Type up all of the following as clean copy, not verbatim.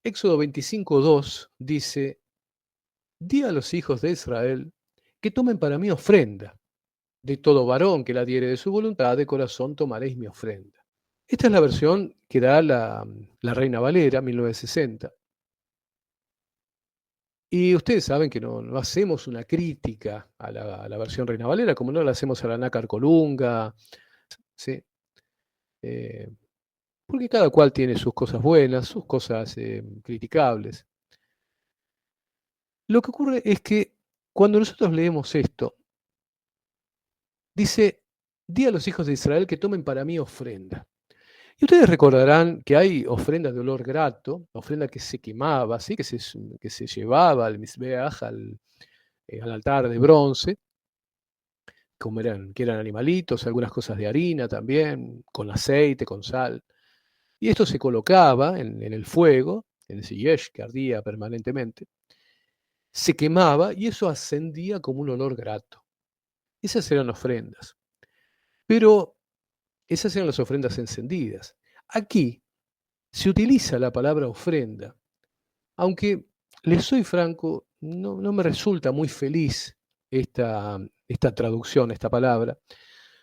Éxodo 25:2 dice: «Di a los hijos de Israel que tomen para mí ofrenda. De todo varón que la diere de su voluntad, de corazón tomaréis mi ofrenda». Esta es la versión que da la Reina Valera, 1960. Y ustedes saben que no hacemos una crítica a la versión Reina Valera, como no la hacemos a la Nácar Colunga, ¿sí? Eh, Porque cada cual tiene sus cosas buenas, sus cosas criticables. Lo que ocurre es que cuando nosotros leemos esto, dice: «Di a los hijos de Israel que tomen para mí ofrenda». Y ustedes recordarán que hay ofrenda de olor grato, ofrenda que se quemaba, ¿sí? Que se llevaba al Mizbeach, al altar de bronce, que eran animalitos, algunas cosas de harina también, con aceite, con sal. Y esto se colocaba en el fuego, en ese yesh que ardía permanentemente, se quemaba y eso ascendía como un olor grato. Esas eran ofrendas. Pero esas eran las ofrendas encendidas. Aquí se utiliza la palabra ofrenda, aunque les soy franco, no me resulta muy feliz esta traducción, esta palabra.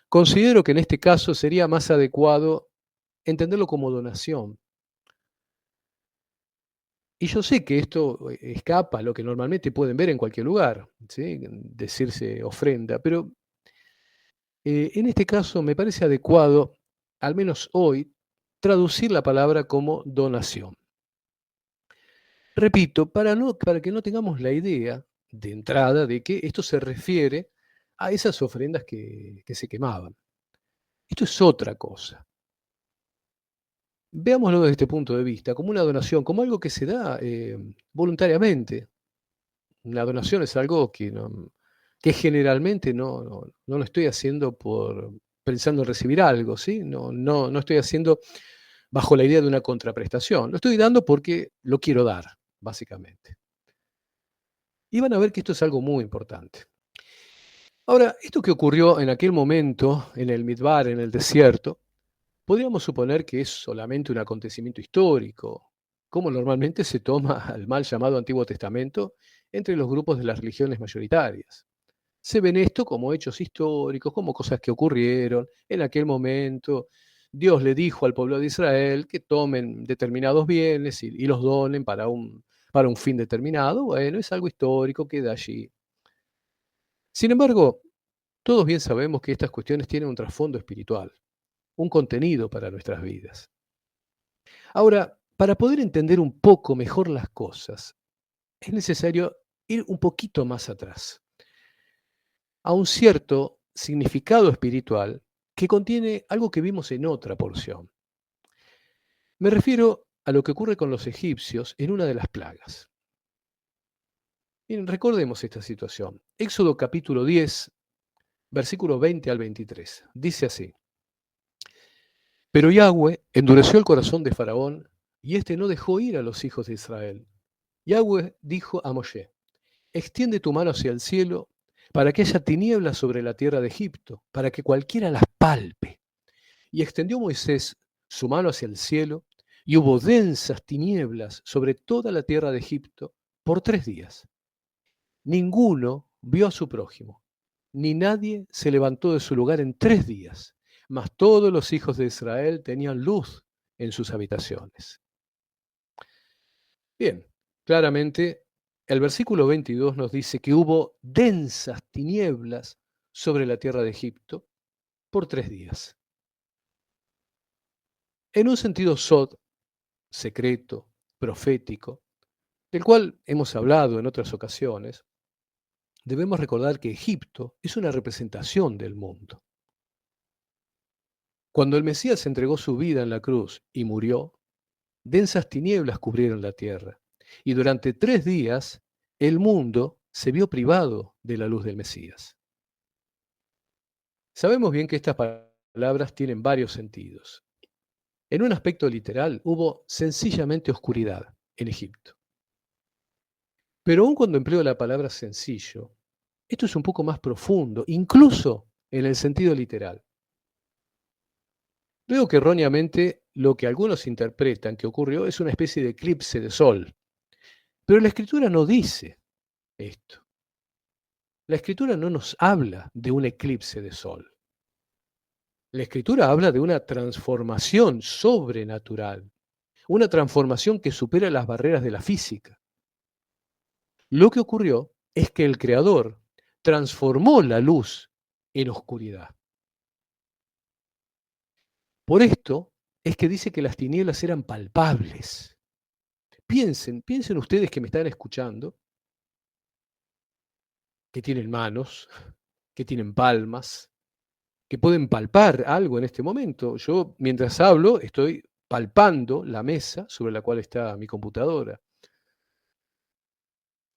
Considero que en este caso sería más adecuado entenderlo como donación. Y yo sé que esto escapa a lo que normalmente pueden ver en cualquier lugar, ¿sí? Decirse ofrenda, pero en este caso me parece adecuado, al menos hoy, traducir la palabra como donación. Repito, para que no tengamos la idea de entrada de que esto se refiere a esas ofrendas que se quemaban. Esto es otra cosa. Veámoslo desde este punto de vista, como una donación, como algo que se da voluntariamente. Una donación es algo que generalmente no lo estoy haciendo pensando en recibir algo, ¿sí? No estoy haciendo bajo la idea de una contraprestación. Lo estoy dando porque lo quiero dar, básicamente. Y van a ver que esto es algo muy importante. Ahora, esto que ocurrió en aquel momento en el Midbar, en el desierto, podríamos suponer que es solamente un acontecimiento histórico, como normalmente se toma al mal llamado Antiguo Testamento entre los grupos de las religiones mayoritarias. Se ven esto como hechos históricos, como cosas que ocurrieron en aquel momento. Dios le dijo al pueblo de Israel que tomen determinados bienes y los donen para un fin determinado. Bueno, es algo histórico, queda allí. Sin embargo, todos bien sabemos que estas cuestiones tienen un trasfondo espiritual, un contenido para nuestras vidas. Ahora, para poder entender un poco mejor las cosas, es necesario ir un poquito más atrás, a un cierto significado espiritual que contiene algo que vimos en otra porción. Me refiero a lo que ocurre con los egipcios en una de las plagas. Miren, recordemos esta situación. Éxodo capítulo 10, versículo 20 al 23. Dice así: «Pero Yahweh endureció el corazón de Faraón, y éste no dejó ir a los hijos de Israel. Yahweh dijo a Moshe: extiende tu mano hacia el cielo para que haya tinieblas sobre la tierra de Egipto, para que cualquiera las palpe. Y extendió Moisés su mano hacia el cielo, y hubo densas tinieblas sobre toda la tierra de Egipto por 3 días. Ninguno vio a su prójimo, ni nadie se levantó de su lugar en 3 días, mas todos los hijos de Israel tenían luz en sus habitaciones». Bien, claramente el versículo 22 nos dice que hubo densas tinieblas sobre la tierra de Egipto por 3 días. En un sentido sod, secreto, profético, del cual hemos hablado en otras ocasiones, debemos recordar que Egipto es una representación del mundo. Cuando el Mesías entregó su vida en la cruz y murió, densas tinieblas cubrieron la tierra, y durante 3 días el mundo se vio privado de la luz del Mesías. Sabemos bien que estas palabras tienen varios sentidos. En un aspecto literal, hubo sencillamente oscuridad en Egipto. Pero aun cuando empleo la palabra sencillo, esto es un poco más profundo, incluso en el sentido literal. Veo que erróneamente lo que algunos interpretan que ocurrió es una especie de eclipse de sol. Pero la Escritura no dice esto. La Escritura no nos habla de un eclipse de sol. La Escritura habla de una transformación sobrenatural, una transformación que supera las barreras de la física. Lo que ocurrió es que el Creador transformó la luz en oscuridad. Por esto es que dice que las tinieblas eran palpables. Piensen ustedes que me están escuchando, que tienen manos, que tienen palmas, que pueden palpar algo en este momento. Yo, mientras hablo, estoy palpando la mesa sobre la cual está mi computadora.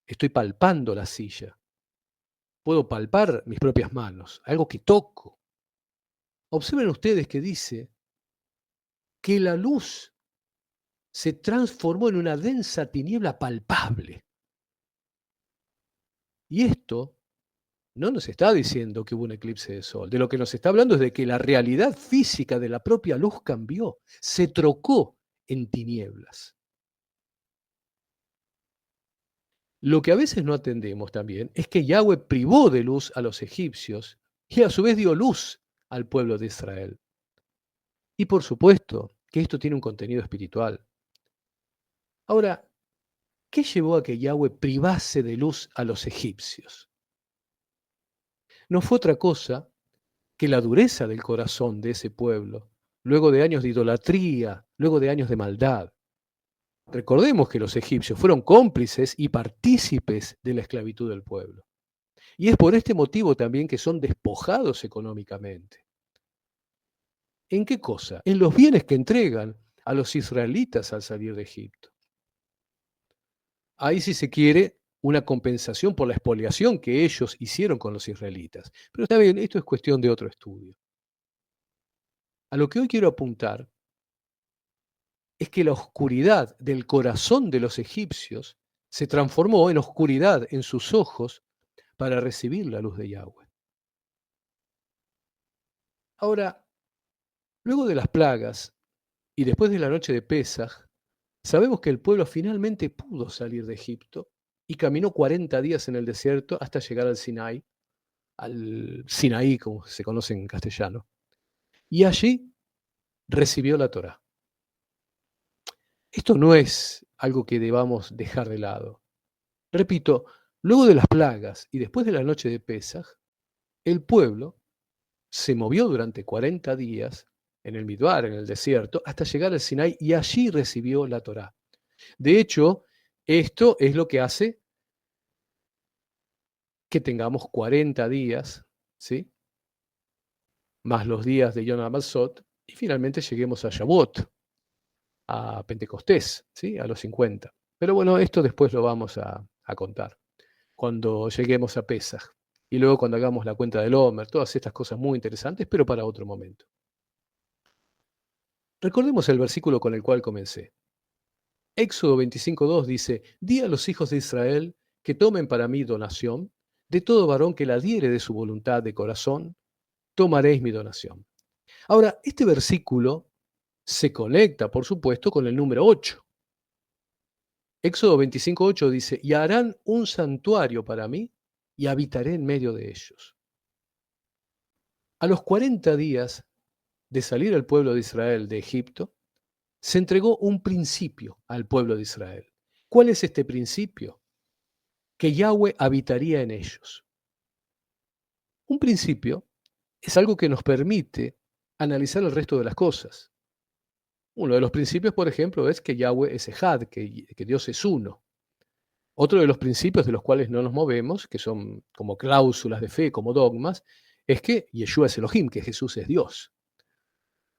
Estoy palpando la silla. Puedo palpar mis propias manos, algo que toco. Observen ustedes que dice que la luz se transformó en una densa tiniebla palpable. Y esto no nos está diciendo que hubo un eclipse de sol. De lo que nos está hablando es de que la realidad física de la propia luz cambió, se trocó en tinieblas. Lo que a veces no atendemos también es que Yahweh privó de luz a los egipcios y a su vez dio luz al pueblo de Israel. Y por supuesto que esto tiene un contenido espiritual. Ahora, ¿qué llevó a que Yahweh privase de luz a los egipcios? No fue otra cosa que la dureza del corazón de ese pueblo, luego de años de idolatría, luego de años de maldad. Recordemos que los egipcios fueron cómplices y partícipes de la esclavitud del pueblo. Y es por este motivo también que son despojados económicamente. ¿En qué cosa? En los bienes que entregan a los israelitas al salir de Egipto. Ahí, si se quiere, una compensación por la expoliación que ellos hicieron con los israelitas. Pero está bien, esto es cuestión de otro estudio. A lo que hoy quiero apuntar es que la oscuridad del corazón de los egipcios se transformó en oscuridad en sus ojos para recibir la luz de Yahweh. Ahora, luego de las plagas y después de la noche de Pesaj, sabemos que el pueblo finalmente pudo salir de Egipto y caminó 40 días en el desierto hasta llegar al Sinaí, como se conoce en castellano. Y allí recibió la Torá. Esto no es algo que debamos dejar de lado. Repito, luego de las plagas y después de la noche de Pesaj, el pueblo se movió durante 40 días en el Midbar, en el desierto, hasta llegar al Sinaí y allí recibió la Torá. De hecho, esto es lo que hace que tengamos 40 días, ¿sí? Más los días de Yom HaMatzot, y finalmente lleguemos a Shavuot, a Pentecostés, ¿sí? A los 50. Pero bueno, esto después lo vamos a contar, cuando lleguemos a Pesaj. Y luego cuando hagamos la cuenta del Omer, todas estas cosas muy interesantes, pero para otro momento. Recordemos el versículo con el cual comencé. Éxodo 25:2 dice, di a los hijos de Israel que tomen para mí donación, de todo varón que la diere de su voluntad de corazón, tomaréis mi donación. Ahora, este versículo se conecta, por supuesto, con el número 8. Éxodo 25:8 dice, y harán un santuario para mí y habitaré en medio de ellos. A los 40 días de salir el pueblo de Israel de Egipto, se entregó un principio al pueblo de Israel. ¿Cuál es este principio? Que Yahweh habitaría en ellos. Un principio es algo que nos permite analizar el resto de las cosas. Uno de los principios, por ejemplo, es que Yahweh es Ejad, que Dios es uno. Otro de los principios de los cuales no nos movemos, que son como cláusulas de fe, como dogmas, es que Yeshua es Elohim, que Jesús es Dios.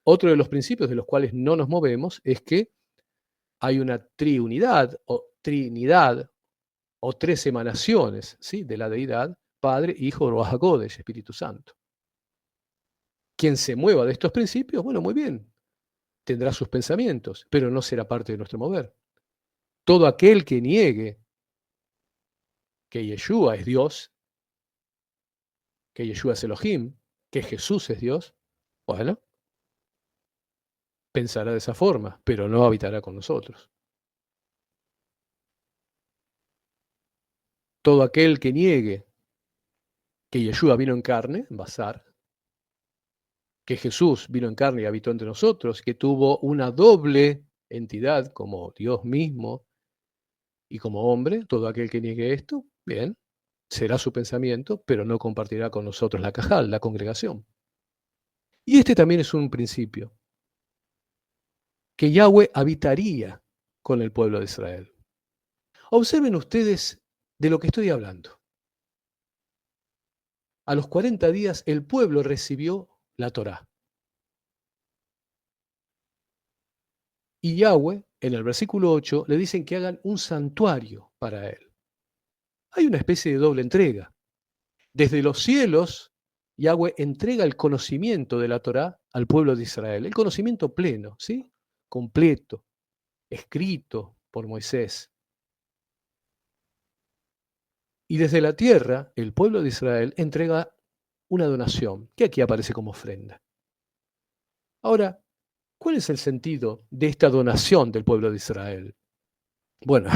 Otro de los principios de los cuales no nos movemos es que hay una triunidad o trinidad o tres emanaciones, ¿sí?, de la deidad, Padre, Hijo, Ruach HaKodesh, Espíritu Santo. Quien se mueva de estos principios, bueno, muy bien, tendrá sus pensamientos, pero no será parte de nuestro mover. Todo aquel que niegue que Yeshua es Dios, que Yeshua es Elohim, que Jesús es Dios, bueno, pensará de esa forma, pero no habitará con nosotros. Todo aquel que niegue que Yeshua vino en carne, Basar, que Jesús vino en carne y habitó entre nosotros, que tuvo una doble entidad como Dios mismo y como hombre, todo aquel que niegue esto, bien, será su pensamiento, pero no compartirá con nosotros la cajal, la congregación. Y este también es un principio, que Yahweh habitaría con el pueblo de Israel. Observen ustedes de lo que estoy hablando. A los 40 días el pueblo recibió la Torá. Y Yahweh, en el versículo 8, le dicen que hagan un santuario para él. Hay una especie de doble entrega. Desde los cielos, Yahweh entrega el conocimiento de la Torá al pueblo de Israel, el conocimiento pleno, ¿sí? Completo, escrito por Moisés. Y desde la tierra, el pueblo de Israel entrega una donación, que aquí aparece como ofrenda. Ahora, ¿cuál es el sentido de esta donación del pueblo de Israel? Bueno,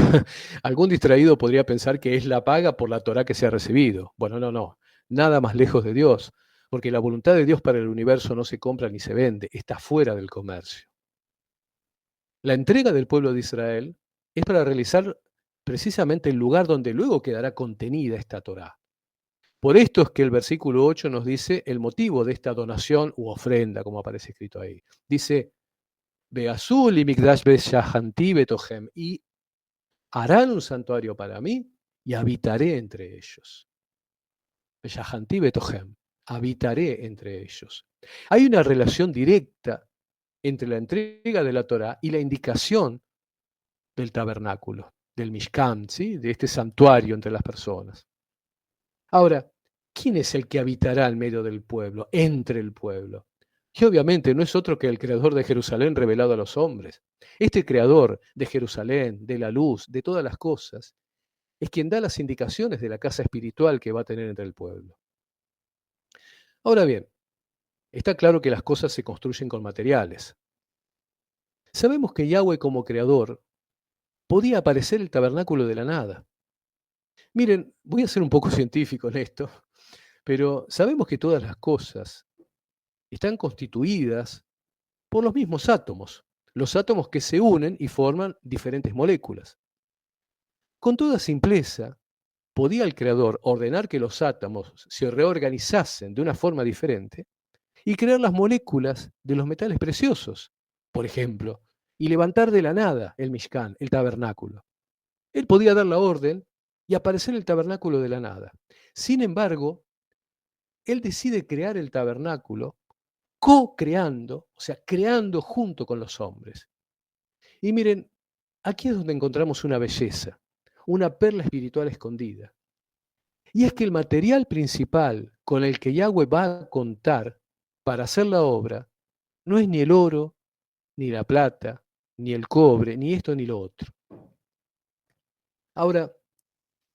algún distraído podría pensar que es la paga por la Torá que se ha recibido. Bueno, no, nada más lejos de Dios, porque la voluntad de Dios para el universo no se compra ni se vende, está fuera del comercio. La entrega del pueblo de Israel es para realizar precisamente el lugar donde luego quedará contenida esta Torá. Por esto es que el versículo 8 nos dice el motivo de esta donación u ofrenda, como aparece escrito ahí. Dice, Beazul y Mikdash Beshahanti Betohem, y harán un santuario para mí y habitaré entre ellos. Beshahanti Betohem, habitaré entre ellos. Hay una relación directa entre la entrega de la Torá y la indicación del tabernáculo, del Mishkan, ¿sí? De este santuario entre las personas. Ahora, ¿quién es el que habitará en medio del pueblo, entre el pueblo? Y obviamente no es otro que el creador de Jerusalén revelado a los hombres. Este creador de Jerusalén, de la luz, de todas las cosas, es quien da las indicaciones de la casa espiritual que va a tener entre el pueblo. Ahora bien, está claro que las cosas se construyen con materiales. Sabemos que Yahweh como creador podía aparecer el tabernáculo de la nada. Miren, voy a ser un poco científico en esto, pero sabemos que todas las cosas están constituidas por los mismos átomos, los átomos que se unen y forman diferentes moléculas. Con toda simpleza, podía el creador ordenar que los átomos se reorganizasen de una forma diferente y crear las moléculas de los metales preciosos, por ejemplo, y levantar de la nada el Mishkan, el tabernáculo. Él podía dar la orden y aparecer el tabernáculo de la nada. Sin embargo, él decide crear el tabernáculo co-creando, o sea, creando junto con los hombres. Y miren, aquí es donde encontramos una belleza, una perla espiritual escondida. Y es que el material principal con el que Yahweh va a contar para hacer la obra no es ni el oro, ni la plata, ni el cobre, ni esto ni lo otro. Ahora,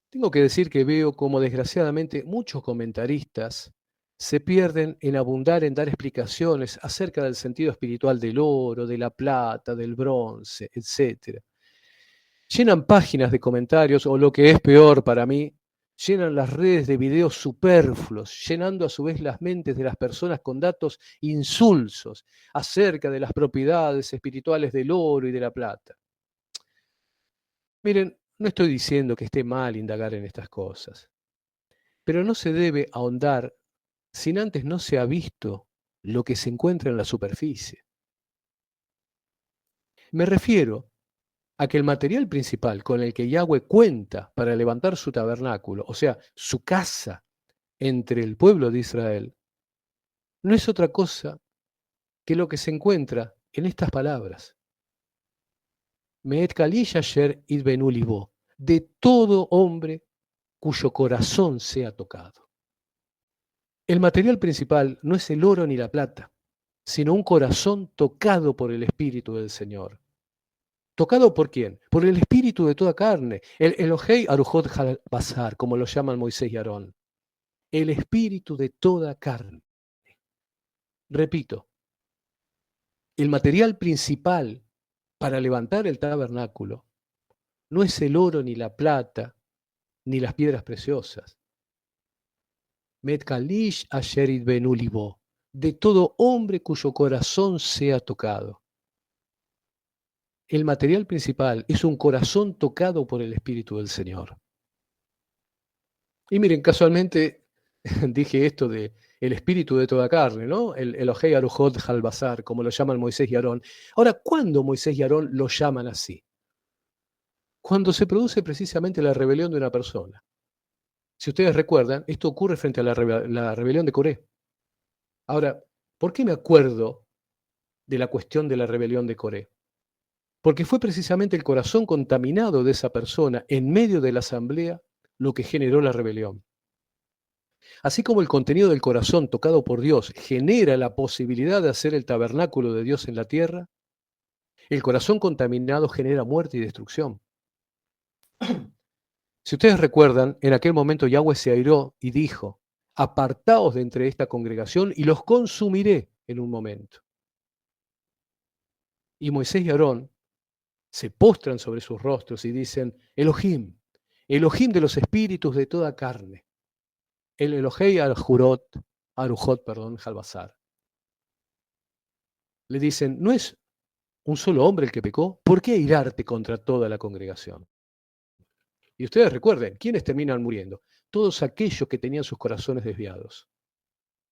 tengo que decir que veo como desgraciadamente muchos comentaristas se pierden en abundar en dar explicaciones acerca del sentido espiritual del oro, de la plata, del bronce, etc. Llenan páginas de comentarios, o lo que es peor para mí, llenan las redes de videos superfluos, llenando a su vez las mentes de las personas con datos insulsos acerca de las propiedades espirituales del oro y de la plata. Miren, no estoy diciendo que esté mal indagar en estas cosas, pero no se debe ahondar sin antes no se ha visto lo que se encuentra en la superficie. Me refiero a que el material principal con el que Yahweh cuenta para levantar su tabernáculo, o sea, su casa entre el pueblo de Israel, no es otra cosa que lo que se encuentra en estas palabras. Meet kali yasher id benu libo, de todo hombre cuyo corazón sea tocado. El material principal no es el oro ni la plata, sino un corazón tocado por el Espíritu del Señor. ¿Tocado por quién? Por el espíritu de toda carne, el Elohei Arujot Basar, como lo llaman Moisés y Aarón. El espíritu de toda carne. Repito, El material principal para levantar el tabernáculo no es el oro ni la plata ni las piedras preciosas. Metkalish asherit benulibo, de todo hombre cuyo corazón sea tocado. El material principal es un corazón tocado por el Espíritu del Señor. Y miren, casualmente dije esto de el espíritu de toda carne, ¿no? El Elohei Arujot Halbazar, como lo llaman Moisés y Aarón. Ahora, ¿cuándo Moisés y Aarón lo llaman así? Cuando se produce precisamente la rebelión de una persona. Si ustedes recuerdan, esto ocurre frente a la rebelión de Coré. Ahora, ¿por qué me acuerdo de la cuestión de la rebelión de Coré? Porque fue precisamente el corazón contaminado de esa persona en medio de la asamblea lo que generó la rebelión. Así como el contenido del corazón tocado por Dios genera la posibilidad de hacer el tabernáculo de Dios en la tierra, el corazón contaminado genera muerte y destrucción. Si ustedes recuerdan, en aquel momento Yahweh se airó y dijo: apartaos de entre esta congregación y los consumiré en un momento. Y Moisés y Aarón se postran sobre sus rostros y dicen: Elohim, Elohim de los espíritus de toda carne, el Elohei Arujot, Halbazar. Le dicen: ¿no es un solo hombre el que pecó? ¿Por qué airarte contra toda la congregación? Y ustedes recuerden, ¿quiénes terminan muriendo? Todos aquellos que tenían sus corazones desviados.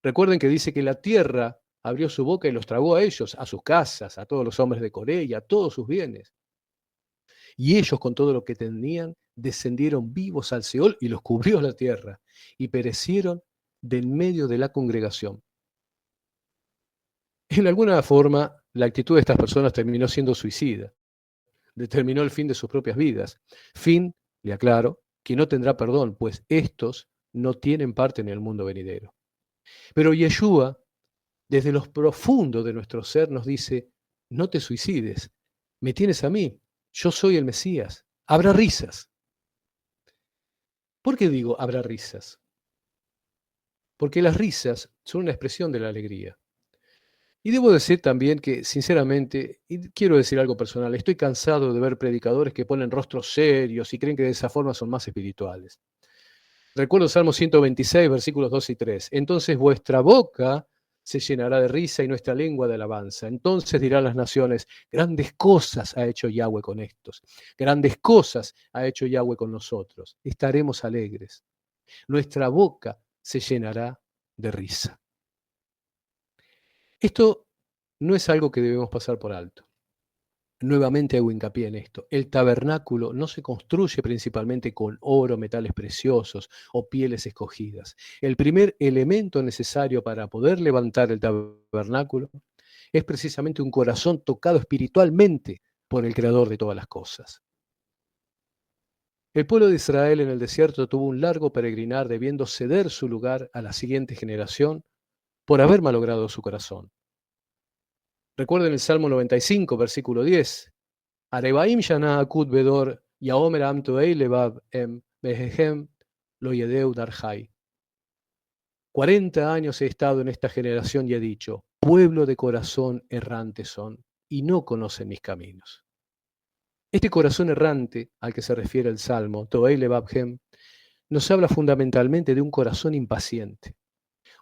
Recuerden que dice que la tierra abrió su boca y los tragó a ellos, a sus casas, a todos los hombres de Coré y a todos sus bienes. Y ellos, con todo lo que tenían, descendieron vivos al Seol y los cubrió la tierra, y perecieron de en medio de la congregación. En alguna forma, la actitud de estas personas terminó siendo suicida. Determinó el fin de sus propias vidas. Fin, le aclaro, que no tendrá perdón, pues estos no tienen parte en el mundo venidero. Pero Yeshua, desde los profundos de nuestro ser, nos dice: no te suicides, me tienes a mí, yo soy el Mesías, habrá risas. ¿Por qué digo habrá risas? Porque las risas son una expresión de la alegría. Y debo decir también que, sinceramente, y quiero decir algo personal, estoy cansado de ver predicadores que ponen rostros serios y creen que de esa forma son más espirituales. Recuerdo Salmo 126, versículos 2 y 3. Entonces vuestra boca se llenará de risa y nuestra lengua de alabanza. Entonces dirán las naciones: grandes cosas ha hecho Yahweh con estos. Grandes cosas ha hecho Yahweh con nosotros. Estaremos alegres. Nuestra boca se llenará de risa. Esto no es algo que debemos pasar por alto. Nuevamente hago hincapié en esto. El tabernáculo no se construye principalmente con oro, metales preciosos o pieles escogidas. El primer elemento necesario para poder levantar el tabernáculo es precisamente un corazón tocado espiritualmente por el Creador de todas las cosas. El pueblo de Israel en el desierto tuvo un largo peregrinar, debiendo ceder su lugar a la siguiente generación por haber malogrado su corazón. Recuerden el Salmo 95, versículo 10. Arebaim shana akut bedor, yaomer am toei lebab em behehem lo yedeu darjai. 40 años he estado en esta generación y he dicho: pueblo de corazón errante son, y no conocen mis caminos. Este corazón errante al que se refiere el Salmo, toei lebabhem, nos habla fundamentalmente de un corazón impaciente.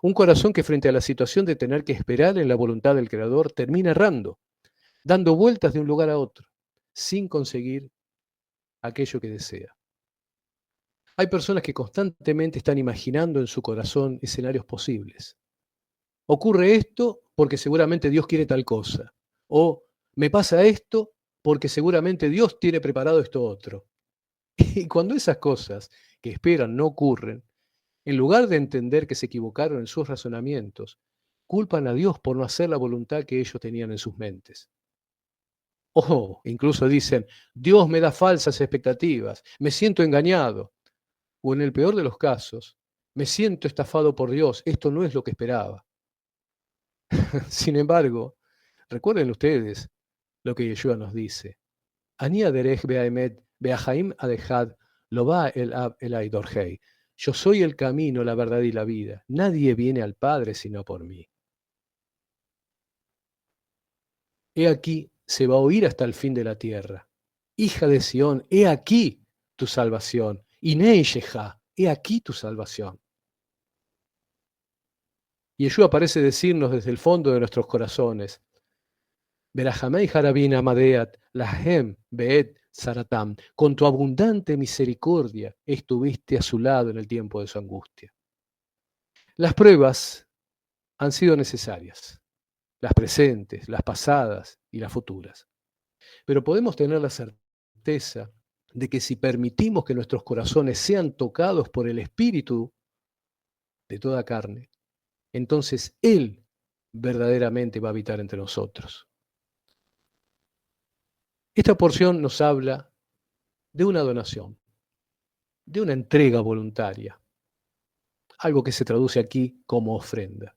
Un corazón que, frente a la situación de tener que esperar en la voluntad del Creador, termina errando, dando vueltas de un lugar a otro, sin conseguir aquello que desea. Hay personas que constantemente están imaginando en su corazón escenarios posibles. Ocurre esto porque seguramente Dios quiere tal cosa. O me pasa esto porque seguramente Dios tiene preparado esto otro. Y cuando esas cosas que esperan no ocurren, en lugar de entender que se equivocaron en sus razonamientos, culpan a Dios por no hacer la voluntad que ellos tenían en sus mentes. O incluso dicen: Dios me da falsas expectativas, me siento engañado. O en el peor de los casos, me siento estafado por Dios, esto no es lo que esperaba. Sin embargo, recuerden ustedes lo que Yeshua nos dice: Ani aderech beaemet beahaim adejad lo va el ab el aidorhei. Yo soy el camino, la verdad y la vida. Nadie viene al Padre sino por mí. he aquí, se va a oír hasta el fin de la tierra. Hija de Sión, he aquí tu salvación. Inei Sheja, he aquí tu salvación. Y Yeshua parece decirnos desde el fondo de nuestros corazones, Berajamei Harabin Amadeat, Lahem Beet Saratam, con tu abundante misericordia estuviste a su lado en el tiempo de su angustia. Las pruebas han sido necesarias, las presentes, las pasadas y las futuras. Pero podemos tener la certeza de que si permitimos que nuestros corazones sean tocados por el Espíritu de toda carne, entonces Él verdaderamente va a habitar entre nosotros. Esta porción nos habla de una donación, de una entrega voluntaria, algo que se traduce aquí como ofrenda.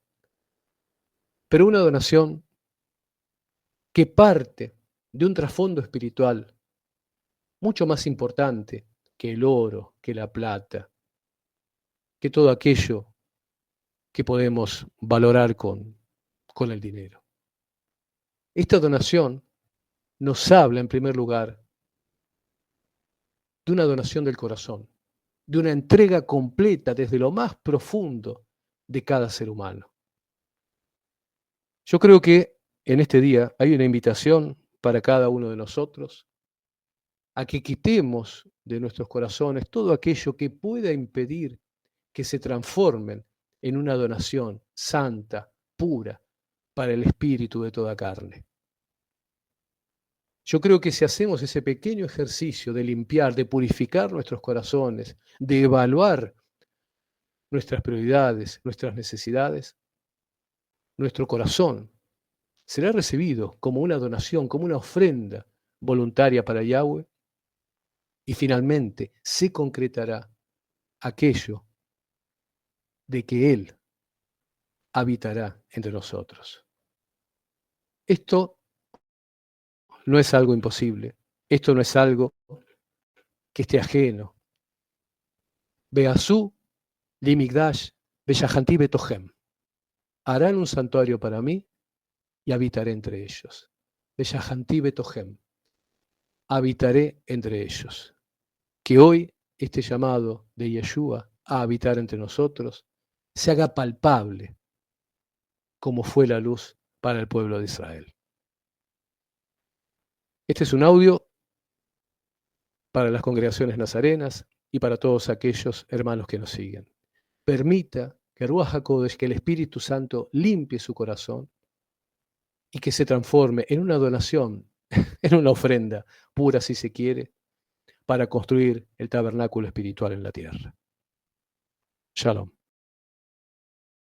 Pero una donación que parte de un trasfondo espiritual mucho más importante que el oro, que la plata, que todo aquello que podemos valorar con el dinero. Esta donación nos habla, en primer lugar, de una donación del corazón, de una entrega completa desde lo más profundo de cada ser humano. Yo creo que en este día hay una invitación para cada uno de nosotros a que quitemos de nuestros corazones todo aquello que pueda impedir que se transformen en una donación santa, pura, para el espíritu de toda carne. Yo creo que si hacemos ese pequeño ejercicio de limpiar, de purificar nuestros corazones, de evaluar nuestras prioridades, nuestras necesidades, nuestro corazón será recibido como una donación, como una ofrenda voluntaria para Yahweh, y finalmente se concretará aquello de que Él habitará entre nosotros. Esto no es algo imposible, esto no es algo que esté ajeno. Beazú, Limigdash, Beyahanti Betohem. Harán un santuario para mí y habitaré entre ellos. Beyahanti Betohem. Habitaré entre ellos. Que hoy este llamado de Yeshua a habitar entre nosotros se haga palpable como fue la luz para el pueblo de Israel. Este es un audio para las congregaciones nazarenas y para todos aquellos hermanos que nos siguen. Permita que Ruach HaKodesh, que el Espíritu Santo limpie su corazón y que se transforme en una donación, en una ofrenda pura si se quiere, para construir el tabernáculo espiritual en la tierra. Shalom.